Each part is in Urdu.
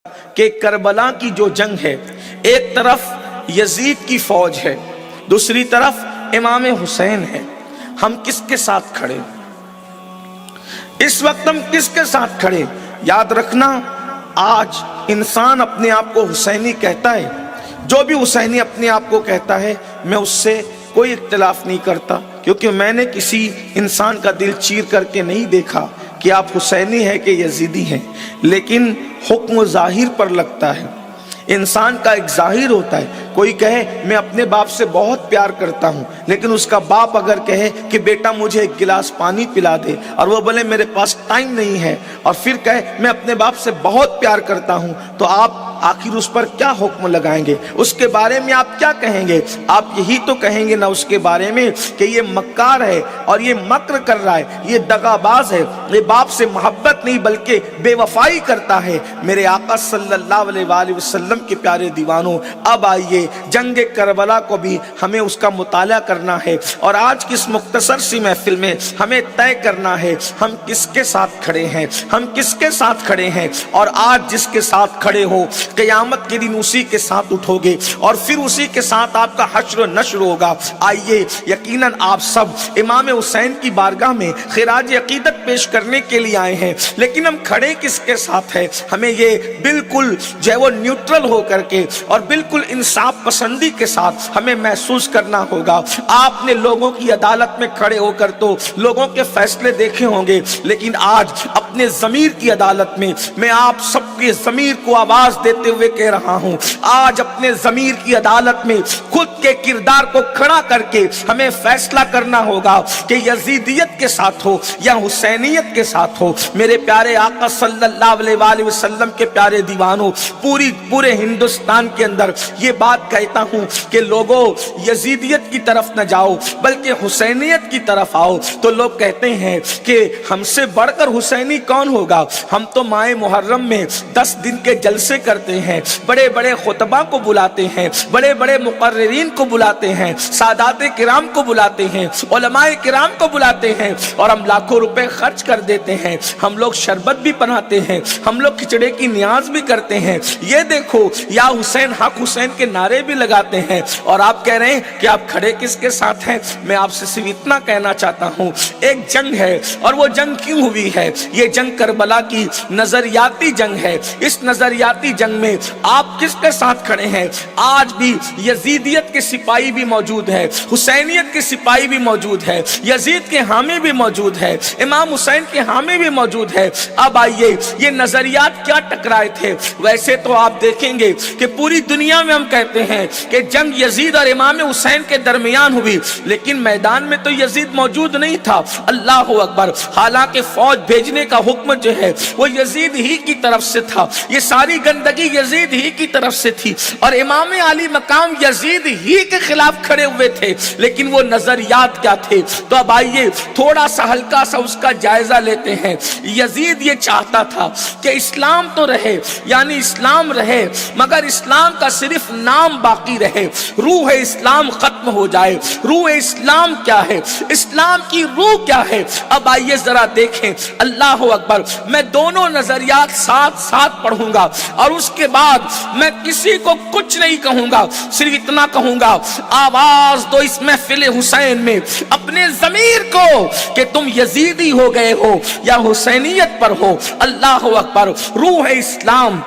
کہ کربلا کی جو جنگ ہے، ایک طرف یزید کی فوج ہے، دوسری طرف امام حسین ہے۔ ہم کس کے ساتھ کھڑے؟ اس وقت ہم کس کے ساتھ کھڑے؟ یاد رکھنا، آج انسان اپنے آپ کو حسینی کہتا ہے، جو بھی حسینی اپنے آپ کو کہتا ہے، میں اس سے کوئی اختلاف نہیں کرتا، کیونکہ میں نے کسی انسان کا دل چیر کر کے نہیں دیکھا کہ آپ حسینی ہیں کہ یزیدی ہیں، لیکن حکم ظاہر پر لگتا ہے۔ انسان کا ایک ظاہر ہوتا ہے، کوئی کہے میں اپنے باپ سے بہت پیار کرتا ہوں، لیکن اس کا باپ اگر کہے کہ بیٹا مجھے ایک گلاس پانی پلا دے، اور وہ بولے میرے پاس ٹائم نہیں ہے، اور پھر کہے میں اپنے باپ سے بہت پیار کرتا ہوں، تو آپ آخر اس پر کیا حکم لگائیں گے؟ اس کے بارے میں آپ کیا کہیں گے؟ آپ یہی تو کہیں گے نا اس کے بارے میں کہ یہ مکار ہے اور یہ مکر کر رہا ہے، یہ دغاباز ہے، یہ باپ سے محبت نہیں بلکہ بے وفائی کرتا ہے۔ میرے آقا صلی اللہ علیہ وآلہ وسلم کے پیارے دیوانوں، اب آئیے جنگ کربلا کو بھی ہمیں اس کا مطالعہ کرنا ہے، اور آج کی اس مختصر سی محفل میں ہمیں طے کرنا ہے ہم کس کے ساتھ کھڑے ہیں، ہم کس کے ساتھ کھڑے ہیں، اور آج جس کے ساتھ کھڑے ہو قیامت کے دن اسی کے ساتھ اٹھو گے، اور پھر اسی کے ساتھ آپ کا حشر و نشر ہوگا۔ آئیے، یقیناً آپ سب امام حسین کی بارگاہ میں خراج عقیدت پیش کرنے کے لیے آئے ہیں، لیکن ہم کھڑے کس کے ساتھ ہیں؟ ہمیں یہ بالکل جو ہے وہ نیوٹرل ہو کر کے اور بالکل انصاف پسندی کے ساتھ ہمیں محسوس کرنا ہوگا۔ آپ نے لوگوں کی عدالت میں کھڑے ہو کر تو لوگوں کے فیصلے دیکھے ہوں گے، لیکن آج اپنے ضمیر کی عدالت میں آپ سب کے ضمیر کو آواز دیتے ہوئے کہہ رہا ہوں، آج اپنے ضمیر کی عدالت میں خود کے کردار کو کھڑا کر کے ہمیں فیصلہ کرنا ہوگا کہ یزیدیت کے ساتھ ہو یا حسینیت کے ساتھ ہو۔ میرے پیارے آقا صلی اللہ علیہ وآلہ وسلم کے پیارے دیوانوں، پورے ہندوستان کے اندر یہ بات کہتا ہوں کہ لوگوں یزیدیت کی طرف نہ جاؤ بلکہ حسینیت کی طرف آؤ، تو لوگ کہتے ہیں کہ ہم سے بڑھ کر حسینی کون ہوگا؟ ہم تو ماہ محرم میں 10 دن کے جلسے کرتے ہیں، بڑے بڑے خطبہ کو بلاتے ہیں، بڑے بڑے مقررین کو بلاتے ہیں، سادات کرام کو بلاتے ہیں، علماء کرام کو بلاتے ہیں، اور ہم لاکھوں روپے خرچ کر دیتے ہیں، ہم لوگ شربت بھی بناتے ہیں، ہم لوگ کھچڑے کی نیاز بھی کرتے ہیں، یہ دیکھو یا حسین حق حسین کے نعرے بھی لگاتے ہیں، اور آپ کہہ رہے ہیں کہ آپ کھڑے کس کے ساتھ ہیں؟ میں آپ سے صرف اتنا کہنا چاہتا ہوں، ایک جنگ ہے، اور وہ جنگ کیوں ہوئی ہے؟ یہ جنگ کربلا کی نظریاتی جنگ ہے۔ اس نظریاتی جنگ میں آپ کس کے ساتھ کھڑے ہیں؟ آج بھی یزیدیت کے سپاہی بھی موجود ہے، حسینیت کے سپاہی بھی موجود ہے، یزید کے حامی بھی موجود ہے، امام حسین کے حامی بھی موجود ہے۔ اب آئیے، یہ نظریات کیا ٹکرائے تھے؟ ویسے تو آپ دیکھیں گے کہ پوری دنیا میں ہم کہتے ہیں کہ جنگ یزید اور امام حسین کے درمیان ہوئی، لیکن میدان میں تو یزید موجود نہیں تھا۔ اللہ اکبر! حالانکہ فوج بھیجنے کا حکم جو ہے وہ یزید ہی کی طرف سے تھا، یہ ساری گندگی یزید ہی کی طرف سے تھی، اور امام علی مقام یزید ہی کے خلاف کھڑے ہوئے تھے، لیکن وہ نظریات کیا تھے؟ تو اب آئیے تھوڑا سا ہلکا سا اس کا جائزہ لیتے ہیں۔ یزید یہ چاہتا تھا کہ اسلام تو رہے، یعنی اسلام رہے، مگر اسلام کا صرف نام باقی رہے، روح اسلام ختم ہو جائے۔ روح اسلام کیا ہے؟ اسلام کی روح کیا ہے؟ اب آئیے ذرا دیکھیں، اللہ اکبر! میں دونوں نظریات ساتھ ساتھ پڑھوں گا، اور اس کے بعد میں کسی کو کچھ نہیں کہوں گا، صرف اتنا کہوں گا، آواز دو اس محفل حسین میں اپنے ضمیر کو کہ تم یزیدی ہو گئے ہو یا حسینیت پر ہو۔ اللہ اکبر! روح اسلام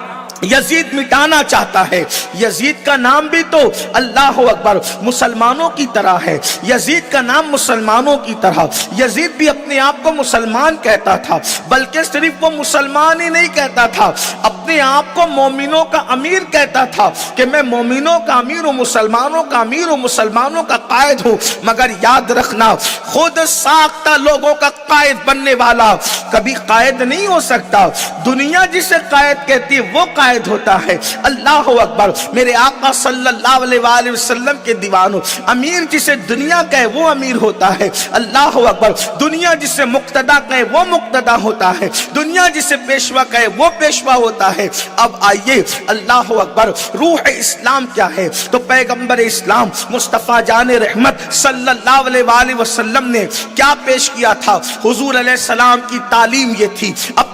یزید مٹانا چاہتا ہے۔ یزید کا نام بھی تو اللہ اکبر مسلمانوں کی طرح ہے، یزید کا نام مسلمانوں کی طرح، یزید بھی اپنے آپ کو مسلمان کہتا تھا، بلکہ صرف وہ مسلمان ہی نہیں کہتا تھا، اپنے آپ کو مومنوں کا امیر کہتا تھا کہ میں مومنوں کا امیر ہوں، مسلمانوں کا امیر ہوں، مسلمانوں کا قائد ہوں۔ مگر یاد رکھنا، خود ساختہ لوگوں کا قائد بننے والا کبھی قائد نہیں ہو سکتا۔ دنیا جسے قائد کہتی ہے وہ قائد ہوتا ہے۔ اللہ اکبر! میرے آقا صلی اللہ علیہ وآلہ وسلم کے دیوانوں، امیر جسے دنیا کہے وہ امیر ہوتا ہے۔ اللہ اکبر! دنیا جسے مقتدا کہے وہ مقتدا ہوتا ہے، دنیا جسے پیشوا کہے وہ پیشوا ہوتا ہے۔ اب آئیے، اللہ اکبر! روح اسلام کیا ہے؟ تو پیغمبر اسلام مصطفیٰ جان رحمت صلی اللہ علیہ وآلہ وسلم نے کیا پیش کیا تھا؟ حضور علیہ السلام کی تعلیم یہ تھی،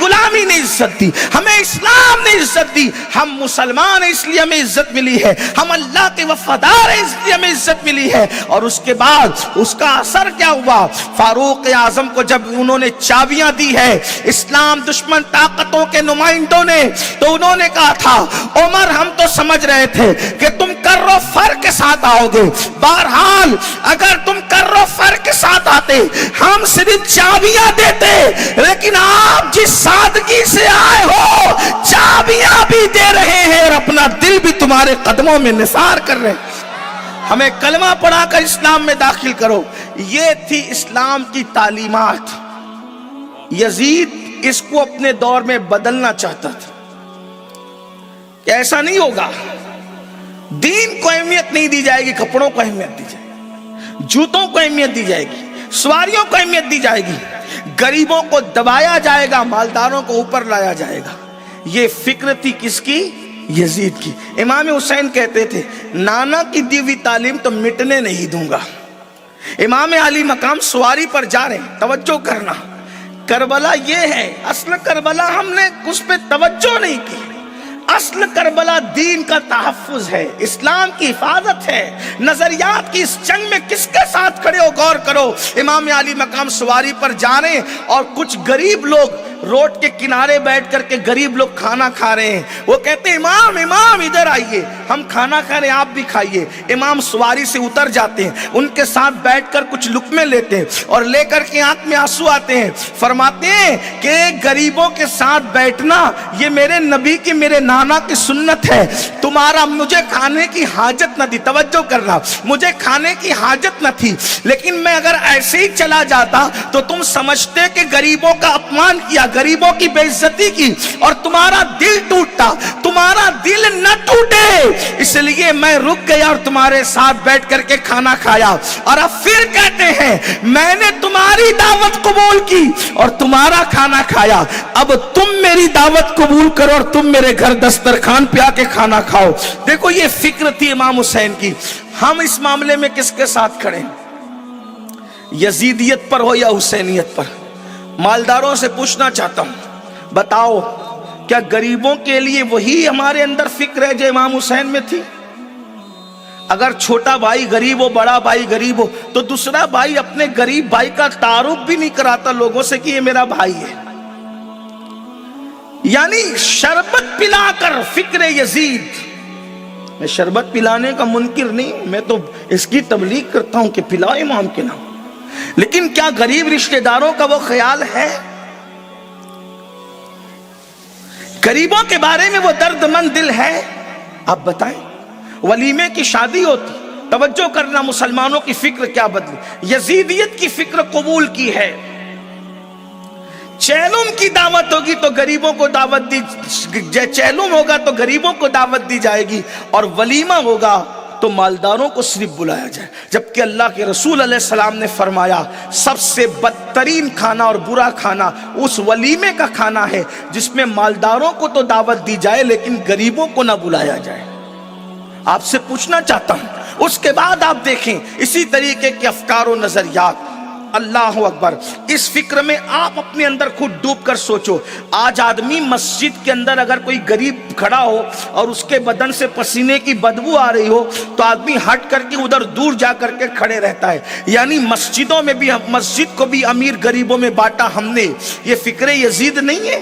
غلامی نے عزت دی, ہمیں اسلام نے عزت دی. ہم مسلمان ہیں اس لیے ہمیں عزت ملی ہے, ہم اللہ کے وفادار ہیں اس لیے ہمیں عزت ملی ہے. اور اس کے بعد اس کا اثر کیا ہوا؟ فاروق اعظم کو جب انہوں نے چابیاں دی ہے اسلام دشمن طاقتوں کے نمائندوں نے, تو انہوں نے کہا تھا عمر ہم تو سمجھ رہے تھے کہ تم کرو فر کے ساتھ آؤ گے, بہرحال اگر تم کرو فر کے ساتھ آتے ہم صرف چابیاں دیتے, لیکن آپ جس سادگی سے آئے ہو چابیاں بھی دے رہے ہیں اور اپنا دل بھی تمہارے قدموں میں نثار کر رہے ہیں. ہمیں کلمہ پڑھا کر اسلام میں داخل کرو. یہ تھی اسلام کی تعلیمات. یزید اس کو اپنے دور میں بدلنا چاہتا تھا کہ ایسا نہیں ہوگا, دین کو اہمیت نہیں دی جائے گی, کپڑوں کو اہمیت دی جائے گی, جوتوں کو اہمیت دی جائے گی, سواریوں کو اہمیت دی جائے گی, غریبوں کو دبایا جائے گا, مالداروں کو اوپر لایا جائے گا. یہ فکر تھی کس کی؟ یزید کی. امام حسین کہتے تھے نانا کی دی ہوئی تعلیم تو مٹنے نہیں دوں گا. امام علی مقام سواری پر جا رہے ہیں, توجہ کرنا, کربلا یہ ہے, اصل کربلا ہم نے اس پہ توجہ نہیں کی. اصل کربلا دین کا تحفظ ہے, اسلام کی حفاظت ہے. نظریات کی اس جنگ میں کس کے ساتھ کھڑے ہو غور کرو. امام علی مقام سواری پر جا رہے ہیں اور کچھ غریب لوگ روڈ کے کنارے بیٹھ کر کے غریب لوگ کھانا کھا رہے ہیں. وہ کہتے ہیں امام امام ادھر آئیے, ہم کھانا کھا رہے ہیں آپ بھی کھائیے. امام سواری سے اتر جاتے ہیں, ان کے ساتھ بیٹھ کر کچھ لقمے لیتے ہیں اور لے کر کے آنکھ میں آنسو آتے ہیں. فرماتے ہیں کہ غریبوں کے ساتھ بیٹھنا یہ میرے نبی کی, میرے نانا کی سنت ہے. تمہارا مجھے کھانے کی حاجت نہ تھی, توجہ کرنا, مجھے کھانے کی حاجت نہ تھی, لیکن میں اگر ایسے ہی چلا جاتا تو تم سمجھتے کہ غریبوں کا اپمان کیا, غریبوں کی بے عزتی کی, اور تمہارا دل ٹوٹتا. تمہارا دل نہ ٹوٹے اس لیے میں رک گیا اور تمہارے ساتھ بیٹھ کر کے کھانا کھایا. اور اب پھر کہتے ہیں میں نے تمہاری دعوت قبول کی اور تمہارا کھانا کھایا, اب تم میری دعوت قبول کرو اور تم میرے گھر دسترخوان پہ آ کے کھانا کھاؤ. دیکھو یہ فکر تھی امام حسین کی. ہم اس معاملے میں کس کے ساتھ کھڑے ہیں, یزیدیت پر ہو یا حسینیت پر؟ مالداروں سے پوچھنا چاہتا ہوں, بتاؤ کیا غریبوں کے لیے وہی ہمارے اندر فکر ہے جو امام حسین میں تھی؟ اگر چھوٹا بھائی غریب ہو, بڑا بھائی غریب ہو, تو دوسرا بھائی اپنے غریب بھائی کا تعارف بھی نہیں کراتا لوگوں سے کہ یہ میرا بھائی ہے. یعنی شربت پلا کر فکر یزید. میں شربت پلانے کا منکر نہیں, میں تو اس کی تبلیغ کرتا ہوں کہ پلاؤ امام کے نام, لیکن کیا غریب رشتہ داروں کا وہ خیال ہے؟ غریبوں کے بارے میں وہ درد مند دل ہے؟ آپ بتائیں. ولیمے کی شادی ہوتی, توجہ کرنا, مسلمانوں کی فکر کیا بدلی. یزیدیت کی فکر قبول کی ہے. چیلم کی دعوت ہوگی تو غریبوں کو دعوت دی, چیلم ہوگا تو غریبوں کو دعوت دی جائے گی, اور ولیمہ ہوگا تو مالداروں کو صرف بلایا جائے. جبکہ اللہ کے رسول علیہ السلام نے فرمایا سب سے بدترین کھانا اور برا کھانا اس ولیمے کا کھانا ہے جس میں مالداروں کو تو دعوت دی جائے لیکن غریبوں کو نہ بلایا جائے. آپ سے پوچھنا چاہتا ہوں, اس کے بعد آپ دیکھیں اسی طریقے کے افکار و نظریات. اللہ اکبر. اس فکر میں آپ اپنے اندر خود ڈوب کر سوچو. آج آدمی مسجد کے اندر اگر کوئی غریب کھڑا ہو اور اس کے بدن سے پسینے کی بدبو آ رہی ہو تو آدمی ہٹ کر کے ادھر دور جا کر کے کھڑے رہتا ہے. یعنی مسجدوں میں بھی, مسجد کو بھی امیر غریبوں میں بانٹا ہم نے. یہ فکر یزید نہیں ہے.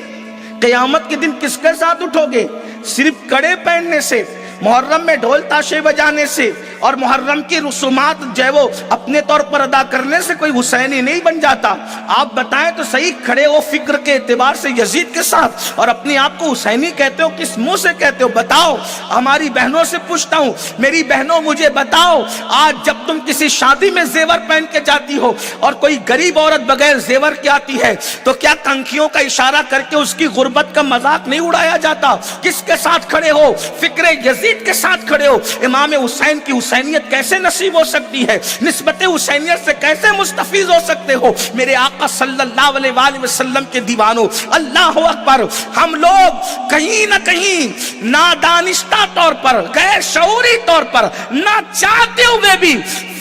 قیامت کے دن کس کے ساتھ اٹھو گے؟ صرف کڑے پہننے سے, محرم میں ڈھول تاشے بجانے سے اور محرم کی رسومات جو ہے وہ اپنے طور پر ادا کرنے سے کوئی حسینی نہیں بن جاتا. آپ بتائیں تو صحیح, کھڑے ہو فکر کے اعتبار سے یزید کے ساتھ اور اپنے آپ کو حسینی کہتے ہو, کس منہ سے کہتے ہو؟ بتاؤ. ہماری بہنوں سے پوچھتا ہوں, میری بہنوں مجھے بتاؤ, آج جب تم کسی شادی میں زیور پہن کے جاتی ہو اور کوئی غریب عورت بغیر زیور کی آتی ہے تو کیا کنکھیوں کا اشارہ کر کے اس کی غربت کا مذاق نہیں اڑایا جاتا؟ کس کے ساتھ کھڑے ہو؟ فکر یزید کے ساتھ کھڑے ہو. امام حسین کی حسینیت کیسے نصیب ہو سکتی ہے؟ نسبت حسینیت سے کیسے مستفیض ہو سکتے ہو؟ میرے آقا صلی اللہ علیہ وآلہ وسلم کے دیوانوں, اللہ اکبر. ہم لوگ کہیں نہ کہیں نادانستہ طور پر, غیر شعوری طور پر, نہ چاہتے ہوئے بھی